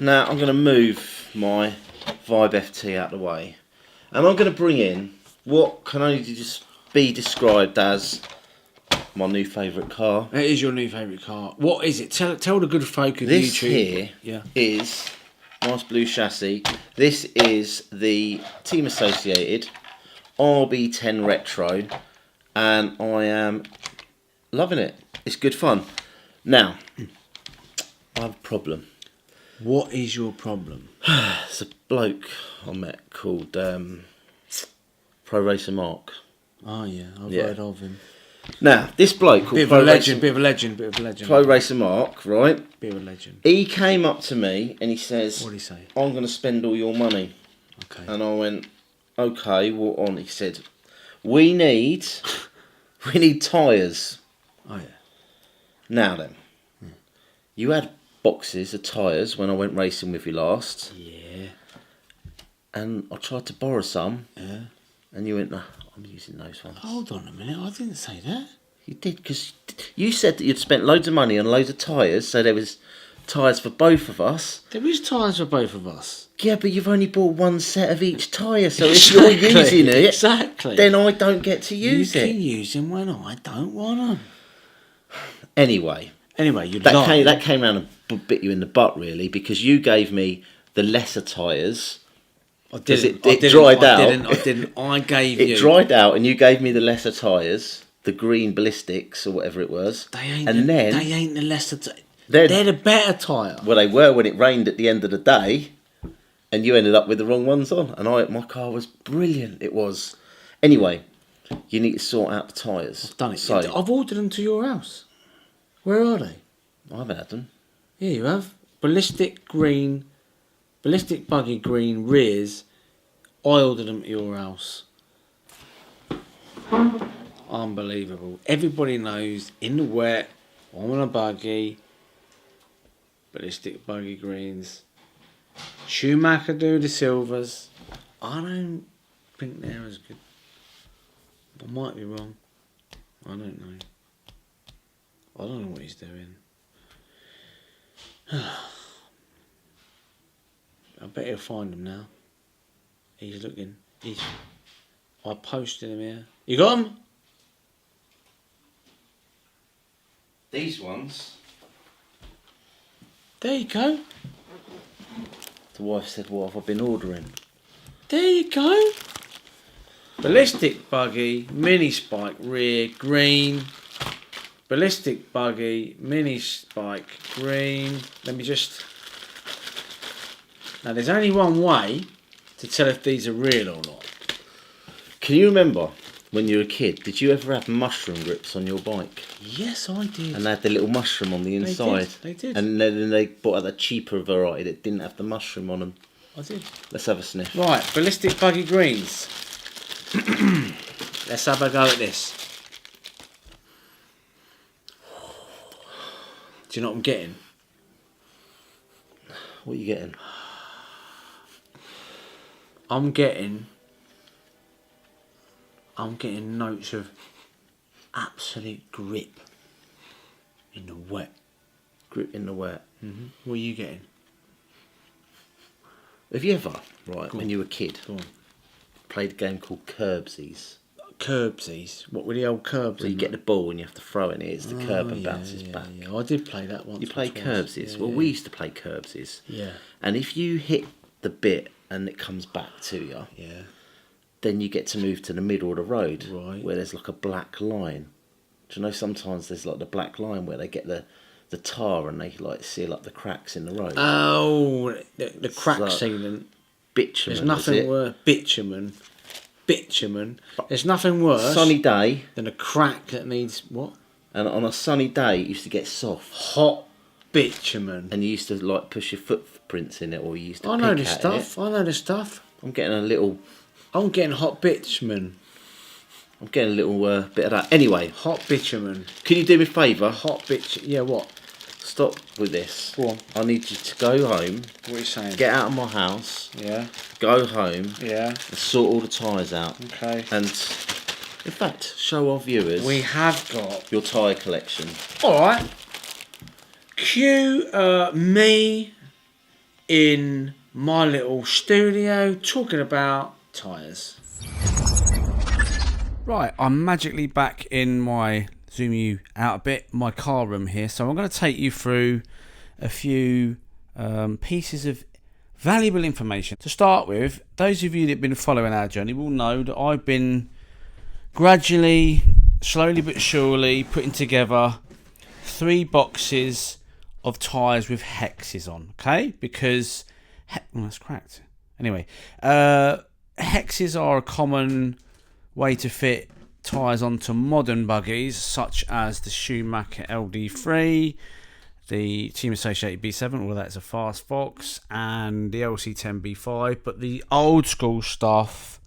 Now I'm going to move my Vibe FT out of the way, and I'm going to bring in what can only just be described as my new favourite car. It is your new favourite car. What is it? Tell the good folk of This YouTube. here is nice blue chassis. This is the Team Associated RB10 Retro, and I am loving it. It's good fun. Now, I have a problem. What is your problem? It's a bloke I met called Pro Racer Mark. Oh yeah, I've heard of him. Now, this bloke called Bit of a legend. Pro Racer Mark, right? Bit of a legend. He came up to me and he says, What did he say? I'm going to spend all your money. Okay. And I went, okay, what on? He said, we need tyres. Oh yeah. Now then, you had boxes of tyres when I went racing with you last. Yeah. And I tried to borrow some. Yeah. And you went, no, I'm using those ones. Hold on a minute, I didn't say that. You did, because you said that you'd spent loads of money on loads of tyres, so there was tyres for both of us. There is tyres for both of us. Yeah, but you've only bought one set of each tyre, so if you're using it, then I don't get to use it. You can use them when I don't want them. Anyway, that came round and bit you in the butt, really, because you gave me the lesser tyres. I didn't. It dried out. I didn't. I gave you. It dried out, and you gave me the lesser tyres, the green ballistics or whatever it was. They ain't the lesser. They're the better tyre. Well, they were when it rained at the end of the day, and you ended up with the wrong ones on. And my car was brilliant. It was. Anyway, you need to sort out the tyres. I've done it. So, I've ordered them to your house. Where are they? I haven't had them. Yeah, you have. Ballistic buggy green rears. I ordered them to your house. Unbelievable. Everybody knows in the wet, I'm on a buggy, ballistic buggy greens. Schumacher do the silvers. I don't think they're as good. I might be wrong. I don't know. I don't know what he's doing. I bet he'll find them now. He's looking. I posted him here. You got them? These ones. There you go. The wife said, what have I been ordering? There you go. Ballistic buggy, mini spike rear, green. Ballistic buggy, mini spike, green. Let me just... Now, there's only one way to tell if these are real or not. Can you remember when you were a kid, did you ever have mushroom grips on your bike? Yes, I did. And they had the little mushroom on the inside. They did. And then they bought out the cheaper variety that didn't have the mushroom on them. I did. Let's have a sniff. Right, ballistic buggy greens. Let's have a go at this. Do you know what I'm getting? What are you getting? I'm getting notes of absolute grip in the wet. Grip in the wet. Mm-hmm. What are you getting? Have you ever, when you were a kid, played a game called Curbsies? Curbsies? What were the old curbs? Where you get the ball and you have to throw it, and it hits the curb and bounces back. Yeah, I did play that once. You played Curbsies? Well, we used to play Curbsies. Yeah. And if you hit the bit and it comes back to you, then you get to move to the middle of the road, where there's like a black line. Do you know sometimes there's like the black line where they get the tar and they like seal up the cracks in the road? Oh, the crack sealant. Bitumen. There's nothing worse. Bitumen. There's nothing worse. Sunny day. Than a crack that needs what? And on a sunny day, it used to get soft. Hot bitumen. And you used to like push your footprints in it, or you used to. I know the stuff. I'm getting hot bitumen. I'm getting a little bit of that. Anyway. Hot bitumen. Can you do me a favour? Hot bitumen. Yeah, what? Stop with this. Go on. I need you to go home. What are you saying? Get out of my house. Yeah. Go home. Yeah. And sort all the tyres out. Okay. And, in fact, show our viewers. We have got your tyre collection. All right. Cue me in my little studio talking about tyres. Right, I'm magically back in my, zoom you out a bit, my car room here. So I'm going to take you through a few pieces of valuable information. To start with, those of you that have been following our journey will know that I've been gradually, slowly but surely, putting together 3 boxes of tyres with hexes on, okay? Because, that's cracked. Anyway, hexes are a common way to fit tyres onto modern buggies, such as the Schumacher LD3, the Team Associated B7, well, that's a Fast Fox, and the LC10 B5. But the old school stuff,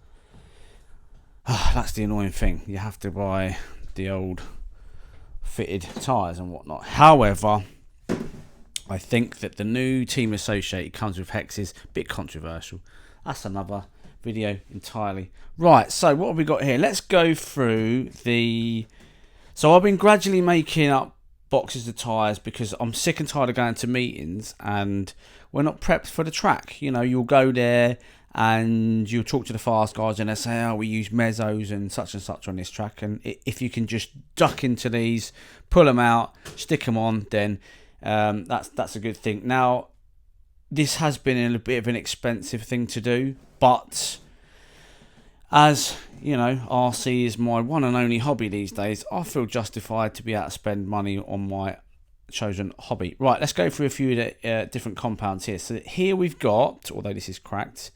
that's the annoying thing. You have to buy the old fitted tyres and whatnot. However, I think that the new Team Associated comes with hexes, a bit controversial. That's another video entirely. Right, so what have we got here? Let's go through the... So I've been gradually making up boxes of tyres because I'm sick and tired of going to meetings and we're not prepped for the track. You know, you'll go there and you'll talk to the fast guys and they say, oh, we use mezzos and such on this track, and if you can just duck into these, pull them out, stick them on, then that's a good thing. Now, this has been a bit of an expensive thing to do, but as you know, RC is my one and only hobby these days. I feel justified to be able to spend money on my chosen hobby. Right, let's go through a few of the different compounds here. So here we've got, although this is cracked,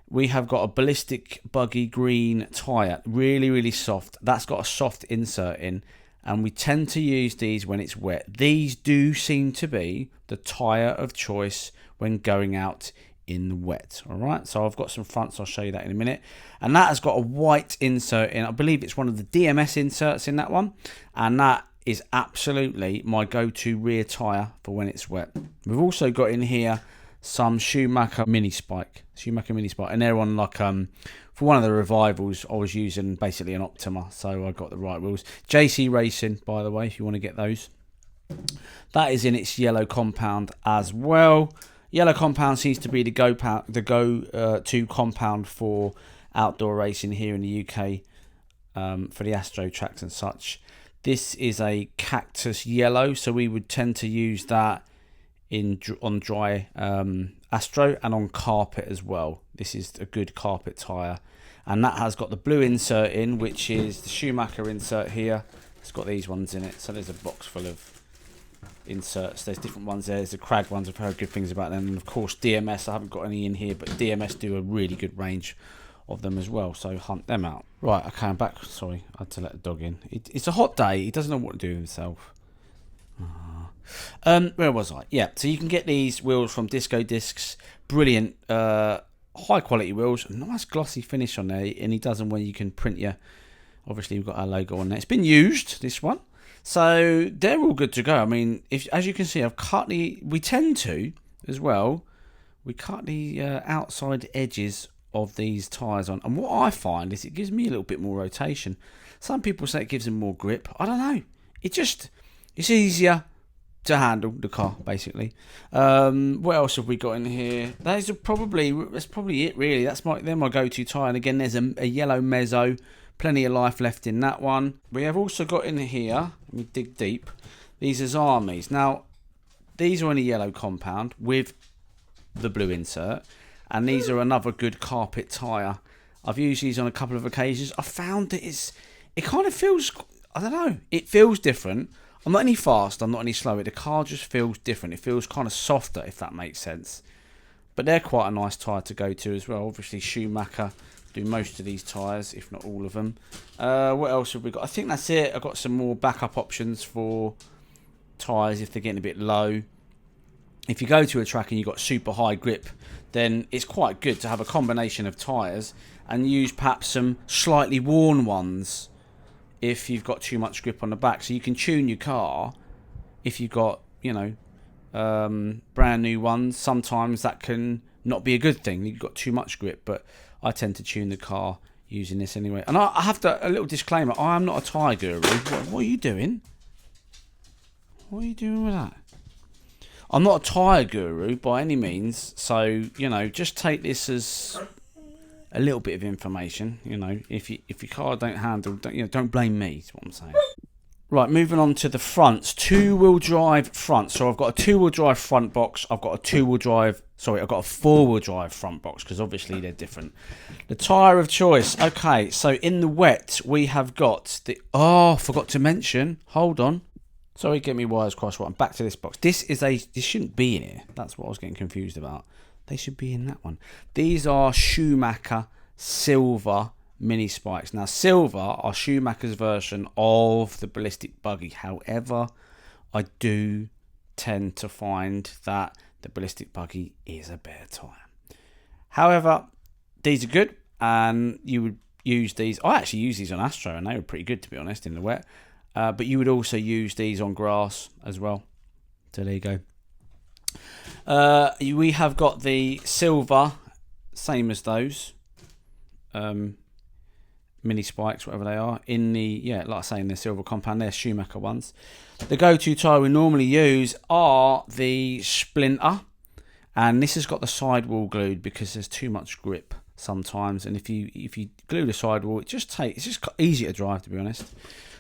we have got a ballistic buggy green tyre, really soft. That's got a soft insert in, and we tend to use these when it's wet. These do seem to be the tyre of choice when going out in the wet. All right, so I've got some fronts, I'll show you that in a minute, and that has got a white insert in. I believe it's one of the DMS inserts in that one, and that is absolutely my go-to rear tyre for when it's wet. We've also got in here some Schumacher mini spike, and they're on like for one of the revivals I was using basically an Optima, so I got the right wheels. JC Racing, by the way, if you want to get those. That is in its yellow compound as well. Yellow compound seems to be the go-to compound for outdoor racing here in the UK, for the Astro tracks and such. This is a cactus yellow, so we would tend to use that on dry Astro and on carpet as well. This is a good carpet tyre, and that has got the blue insert in, which is the Schumacher insert here. It's got these ones in it, so there's a box full of inserts. There's different ones there. There's the Crag ones. I've heard good things about them, and of course DMS. I haven't got any in here, but DMS do a really good range of them as well, so hunt them out. Right, okay, I'm back. Sorry, I had to let the dog in. It's a hot day. He doesn't know what to do with himself. Where was I? Yeah, so you can get these wheels from Disco Discs. Brilliant, high quality wheels. Nice glossy finish on there, and he does them where you can print your... Obviously, we've got our logo on there. It's been used, this one. So they're all good to go. I mean, as you can see, I've cut we tend to, as well, we cut the outside edges of these tyres on. And what I find is it gives me a little bit more rotation. Some people say it gives them more grip. I don't know. It's easier to handle the car, basically. What else have we got in here? That's probably it, really. They're my go-to tyre. And again, there's a yellow mezzo. Plenty of life left in that one. We have also got in here, let me dig deep, these are armies. Now, these are in a yellow compound with the blue insert, and these are another good carpet tyre. I've used these on a couple of occasions. I found that it kind of feels, I don't know, it feels different. I'm not any fast, I'm not any slower. The car just feels different. It feels kind of softer, if that makes sense. But they're quite a nice tyre to go to as well. Obviously, Schumacher do most of these tyres, if not all of them. What else have we got? I think that's it. I've got some more backup options for tyres if they're getting a bit low. If you go to a track and you've got super high grip, then it's quite good to have a combination of tyres and use perhaps some slightly worn ones if you've got too much grip on the back. So you can tune your car if you've got, brand new ones. Sometimes that can not be a good thing. You've got too much grip, but I tend to tune the car using this anyway. And I have a little disclaimer. I am not a tyre guru. What are you doing? What are you doing with that? I'm not a tyre guru by any means, so you know, just take this as a little bit of information. You know, if your car don't handle, don't blame me. Is what I'm saying. Right, moving on to the fronts. Two-wheel drive front. So I've got a two-wheel drive front box. I've got a four-wheel drive front box, because obviously they're different. The tyre of choice. Okay, so in the wet, we have got the... Oh, forgot to mention. Hold on. Sorry, get me wires crossed. Right, I'm back to this box. This shouldn't be in here. That's what I was getting confused about. They should be in that one. These are Schumacher silver mini spikes. Now, silver are Schumacher's version of the ballistic buggy. However, I do tend to find that the ballistic buggy is a better tyre. However, these are good, and you would use these. I actually use these on Astro, and they were pretty good, to be honest, in the wet. But you would also use these on grass as well. So there you go. We have got the silver, same as those. Mini spikes, whatever they are, in the, like I say, in the silver compound. They're Schumacher ones. The go-to tyre we normally use are the Splinter, and this has got the sidewall glued because there's too much grip sometimes, and if you glue the sidewall, it's just easier to drive, to be honest.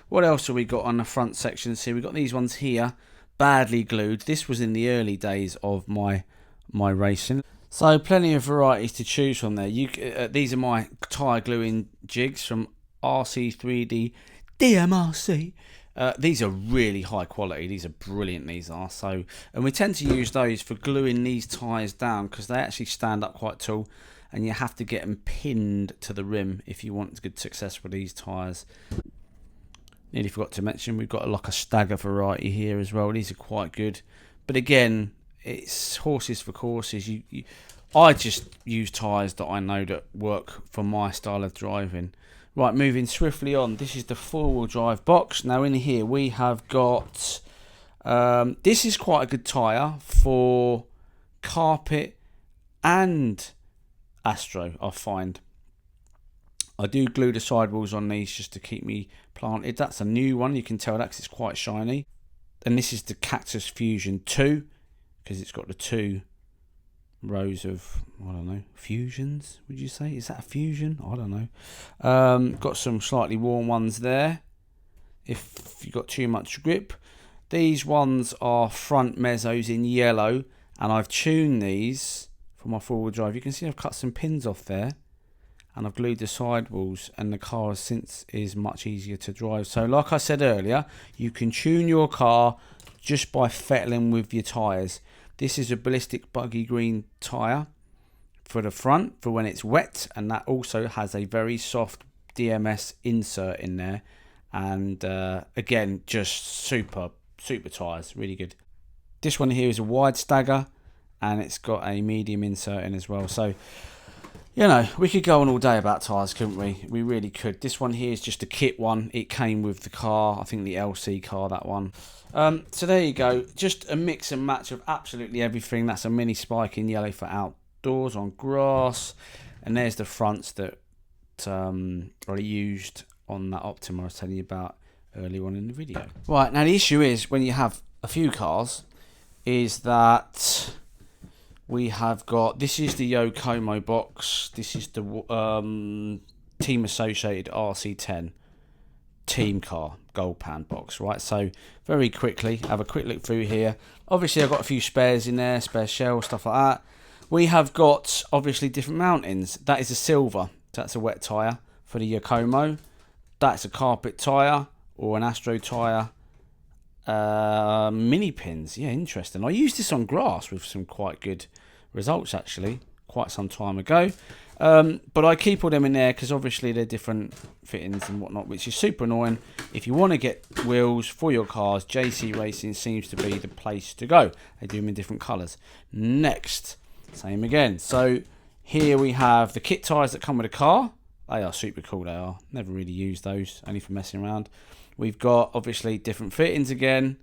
What else have we got on the front section? See, we've got these ones here, badly glued. This was in the early days of my racing. So plenty of varieties to choose from there. These are my tyre gluing jigs from RC3D DMRC. These are really high quality. These are brilliant. These are and we tend to use those for gluing these tyres down, because they actually stand up quite tall, and you have to get them pinned to the rim if you want good success with these tyres. Nearly forgot to mention, we've got like a stagger variety here as well. These are quite good, but again, it's horses for courses. I just use tyres that I know that work for my style of driving. Right, moving swiftly on. This is the four-wheel drive box. Now in here we have got... this is quite a good tyre for carpet and Astro, I find. I do glue the sidewalls on these just to keep me planted. That's a new one. You can tell that 'cause it's quite shiny. And this is the Cactus Fusion 2. Because it's got the two rows of, I don't know, fusions, would you say? Is that a fusion? I don't know. Got some slightly worn ones there, if you've got too much grip. These ones are front mezzos in yellow, and I've tuned these for my four-wheel drive. You can see I've cut some pins off there, and I've glued the sidewalls, and the car since is much easier to drive. So like I said earlier, you can tune your car just by fettling with your tyres. This is a ballistic buggy green tyre for the front for when it's wet, and that also has a very soft DMS insert in there, and again, just super tyres, really good. This one here is a wide stagger, and it's got a medium insert in as well. So you know, we could go on all day about tyres, couldn't we? We really could. This one here is just a kit one. It came with the car, I think the LC car, that one. So there you go. Just a mix and match of absolutely everything. That's a mini spike in yellow for outdoors on grass. And there's the fronts that I used on that Optima I was telling you about earlier on in the video. Right, now the issue is when you have a few cars is that we have got, this is the Yokomo box, this is the Team Associated RC10 team car gold pan box, right? So very quickly, have a quick look through here. Obviously I've got a few spares in there, spare shells, stuff like that. We have got obviously different mountings. That is a silver, so that's a wet tyre for the Yokomo. That's a carpet tyre or an Astro tyre. Mini pins, yeah, interesting. I used this on grass with some quite good results actually, quite some time ago. But I keep all them in there because obviously they're different fittings and whatnot, which is super annoying. If you want to get wheels for your cars, JC Racing seems to be the place to go. They do them in different colours. Next, same again. So here we have the kit tyres that come with a car. They are super cool, they are. Never really used those, only for messing around. We've got obviously different fittings again.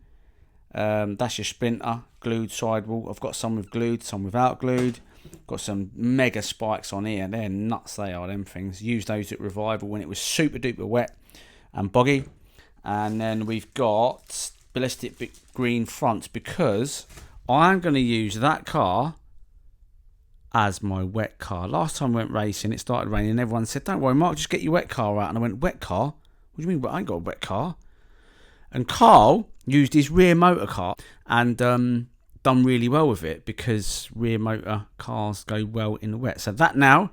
That's your Splinter, glued sidewall. I've got some with glued, some without glued. Got some mega spikes on here. They're nuts, they are, them things. Used those at Revival when it was super duper wet and boggy. And then we've got ballistic green fronts because I'm going to use that car as my wet car. Last time I went racing, it started raining, and everyone said, don't worry, Mark, just get your wet car out. And I went, wet car? What do you mean? I ain't got a wet car. And Carl used his rear motor car and done really well with it, because rear motor cars go well in the wet. So that now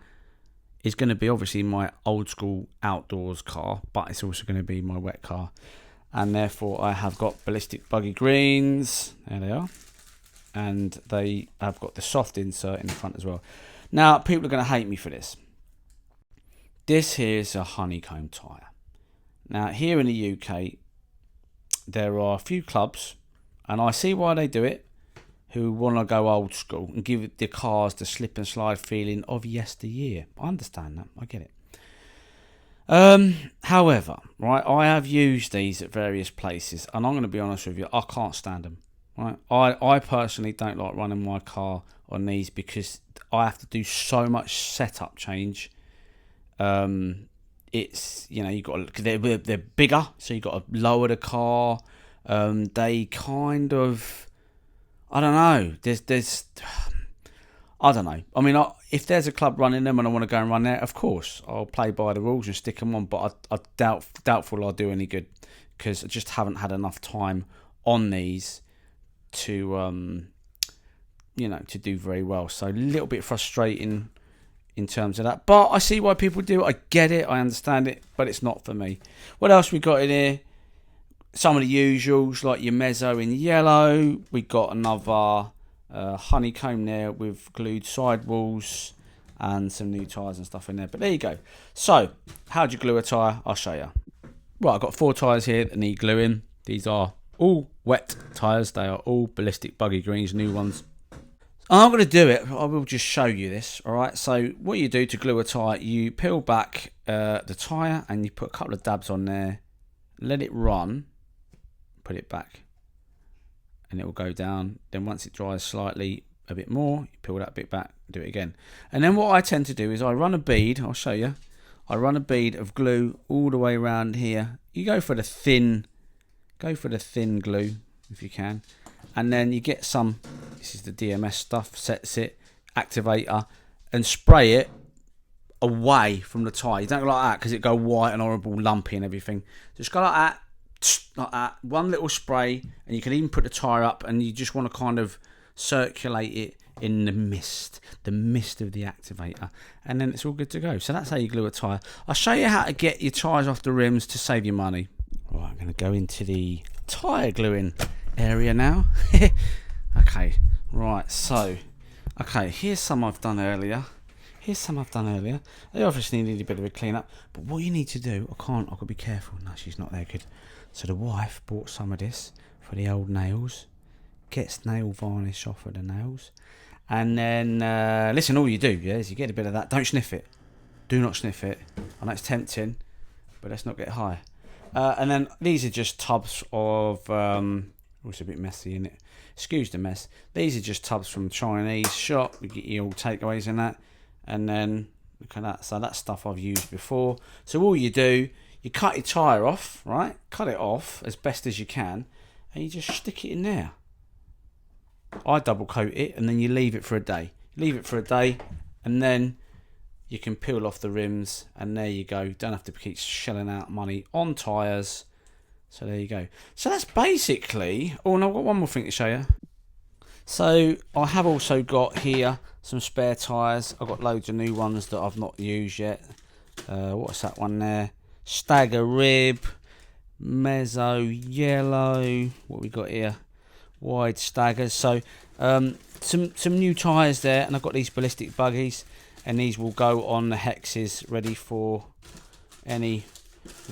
is going to be obviously my old school outdoors car, but it's also going to be my wet car. And therefore I have got ballistic buggy greens. There they are. And they have got the soft insert in the front as well. Now, people are going to hate me for this. This here is a honeycomb tyre. Now, here in the UK, there are a few clubs, and I see why they do it, who want to go old school and give the cars the slip and slide feeling of yesteryear. I understand that. I get it. However, right, I have used these at various places, and I'm going to be honest with you, I can't stand them. Right, I personally don't like running my car on these, because I have to do so much setup change. It's, you know, you got to, they're bigger, so you got to lower the car. They kind of, I don't know. There's I don't know. I mean, if there's a club running them and I want to go and run there, of course I'll play by the rules and stick them on. But I doubtful I'll do any good, because I just haven't had enough time on these to you know, to do very well. So a little bit frustrating in terms of that, but I see why people do it. I get it, I understand it, but it's not for me. What else we got in here? Some of the usuals, like your mezzo in yellow. We got another honeycomb there with glued sidewalls and some new tyres and stuff in there. But there you go. So how do you glue a tyre? I'll show you. Right, I've got 4 tyres here that need gluing. These are all wet tyres. They are all ballistic buggy greens, new ones. I'm going to do it. I will just show you this. All right. So what you do to glue a tyre, you peel back the tyre and you put a couple of dabs on there, let it run, put it back, and it will go down. Then once it dries slightly a bit more, you peel that bit back, do it again. And then what I tend to do is I run a bead. I'll show you. I run a bead of glue all the way around here. You go for the thin glue if you can. And then you get some, this is the DMS stuff, sets it, activator, and spray it away from the tyre. You don't go like that, because it go white and horrible, lumpy and everything. Just go like that, one little spray, and you can even put the tyre up, and you just want to kind of circulate it in the mist of the activator, and then it's all good to go. So that's how you glue a tyre. I'll show you how to get your tyres off the rims to save you money. Right, I'm going to go into the tyre gluing area now. Okay, right, so okay, here's some I've done earlier. They obviously need a bit of a clean up, but what you need to do, I've got to be careful. No, she's not there, good. So the wife bought some of this for the old nails, gets nail varnish off of the nails, and then listen, all you do, yeah, is you get a bit of that. Don't sniff it, do not sniff it. I know it's tempting, but let's not get high. And then these are just tubs of it's a bit messy in it, excuse the mess. These are just tubs from Chinese shop. We get you all takeaways in that, and then look at that. So that's stuff I've used before. So all you do, you cut your tyre off, right? Cut it off as best as you can, and you just stick it in there. I double coat it, and then you leave it for a day. And then you can peel off the rims, and there you go. Don't have to keep shelling out money on tyres. So there you go. So that's basically... Oh, no, I've got one more thing to show you. So I have also got here some spare tyres. I've got loads of new ones that I've not used yet. What's that one there? Stagger rib, mezzo yellow. What we got here? Wide staggers. So some new tyres there, and I've got these ballistic buggies, and these will go on the hexes ready for any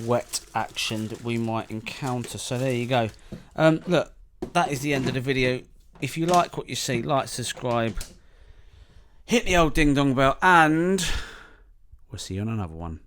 wet action that we might encounter. So there you go. Look, that is the end of the video. If you like what you see, like, subscribe, hit the old ding dong bell, and we'll see you on another one.